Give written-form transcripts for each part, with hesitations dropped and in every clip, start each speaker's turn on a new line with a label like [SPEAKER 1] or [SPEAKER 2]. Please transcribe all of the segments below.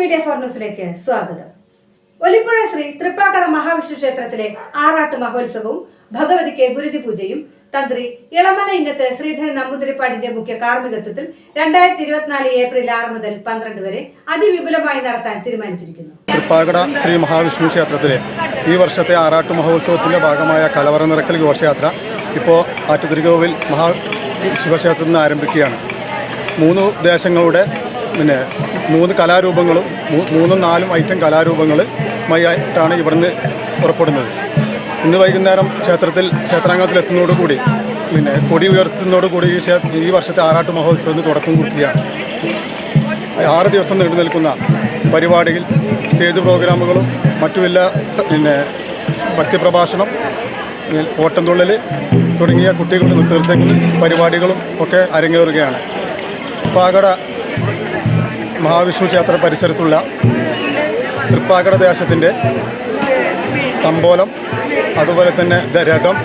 [SPEAKER 1] Media for ന്യൂസിലേക്ക് സ്വാഗതം. ഒലിപ്പുഴ ശ്രീ തൃപ്പാക്കട മഹാവിഷ്ണു ക്ഷേത്രത്തിലെ ആറാട്ട് മഹോത്സവവും ഭഗവതിക്ക് ഗുരുതി പൂജയും തന്ത്രി ഇളമല ഇന്നത്ത് ശ്രീധരൻ നമ്പൂതിരിപ്പാടിന്റെ മുഖ്യ കാർമ്മികത്വത്തിൽ 2024 ഏപ്രിൽ 6 മുതൽ 12 വരെ അതിവിപുലമായി നടത്താൻ തീരുമാനിച്ചിരിക്കുന്നു.
[SPEAKER 2] തൃപ്പാക്കട ശ്രീ മഹാവിഷ്ണു ക്ഷേത്രത്തിലെ ഈ വർഷത്തെ ആറാട്ട് മഹോത്സവത്തിന്റെ ഭാഗമായ കലവറ നിറക്കൽ ഘോഷയാത്ര ഇപ്പോൾ ആറ്റുതിരികോവിൽ ശിവക്ഷേത്രത്തിൽ നിന്ന് ആരംഭിക്കുകയാണ്. 3 ദേശങ്ങളുടെ 3 കലാരൂപങ്ങളും 3-4 ഐറ്റം കലാരൂപങ്ങളുമായിട്ടാണ് ഇവിടുന്ന് പുറപ്പെടുന്നത്. ഇന്ന് വൈകുന്നേരം ക്ഷേത്രാങ്കണത്തിൽ എത്തുന്നതോടുകൂടി കൊടി ഉയർത്തുന്നതോടുകൂടി ഈ വർഷത്തെ ആറാട്ട് മഹോത്സവത്തിന് തുടക്കം കുറിക്കുകയാണ്. 6 ദിവസം നീണ്ടു നിൽക്കുന്ന പരിപാടിയിൽ സ്റ്റേജ് പ്രോഗ്രാമുകളും മറ്റുമില്ല, ഭക്തിപ്രഭാഷണം, ഓട്ടംതുള്ളൽ തുടങ്ങിയ കുട്ടികളുടെ നൃത്തങ്ങളും പരിപാടികളും ഒക്കെ അരങ്ങേറുകയാണ്. തൃപ്പാക്കട മഹാവിഷ്ണു ക്ഷേത്ര പരിസരത്തുള്ള തൃപ്പാക്കട ദേശത്തിൻ്റെ തമ്പോലം, അതുപോലെ തന്നെ രഥം,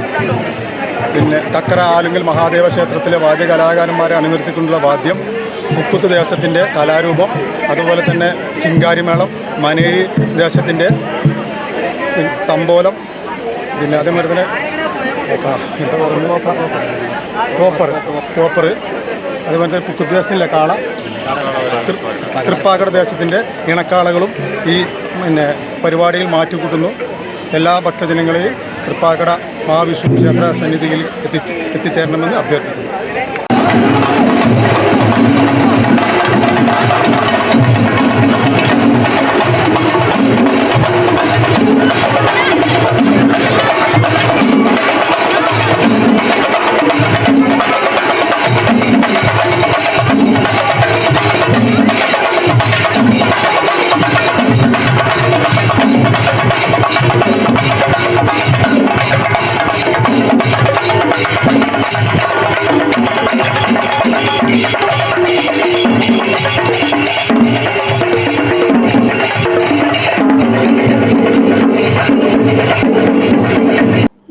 [SPEAKER 2] തക്കര ആലുങ്കൽ മഹാദേവ ക്ഷേത്രത്തിലെ വാദ്യകലാകാരന്മാരെ അണിനിർത്തിക്കൊണ്ടുള്ള വാദ്യം, മുക്കുത്ത് ദേശത്തിൻ്റെ കലാരൂപം, അതുപോലെ തന്നെ ശിങ്കാരിമേളം, മനേഴി ദേശത്തിൻ്റെ തമ്പോലം, അതേമാതിരി തന്നെ കോപ്പർ, അതുപോലെ തന്നെ മുക്കുത്ത് ദേശത്തിലെ കാള, തൃപ്പാക്കട ദേശത്തിൻ്റെ ഇണക്കാളകളും ഈ പരിപാടിയിൽ മാറ്റിക്കൂട്ടുന്നു. എല്ലാ ഭക്തജനങ്ങളെയും തൃപ്പാക്കട മഹാവിഷ്ണു ക്ഷേത്ര സന്നിധിയിൽ എത്തിച്ചേരണമെന്ന് അഭ്യർത്ഥിക്കുന്നു.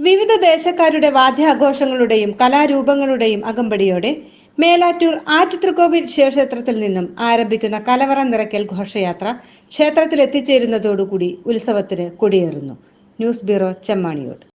[SPEAKER 1] വിവിധ ദേശക്കാരുടെ വാദ്യാഘോഷങ്ങളുടെയും കലാരൂപങ്ങളുടെയും അകമ്പടിയോടെ മേലാറ്റൂർ ആറ്റുതൃക്കോവിൽ ശിവക്ഷേത്രത്തിൽ നിന്നും ആരംഭിക്കുന്ന കലവറ നിറയ്ക്കൽ ഘോഷയാത്ര ക്ഷേത്രത്തിൽ എത്തിച്ചേരുന്നതോടുകൂടി ഉത്സവത്തിന് കൊടിയേറുന്നു. News bureau, Chemmaniyode.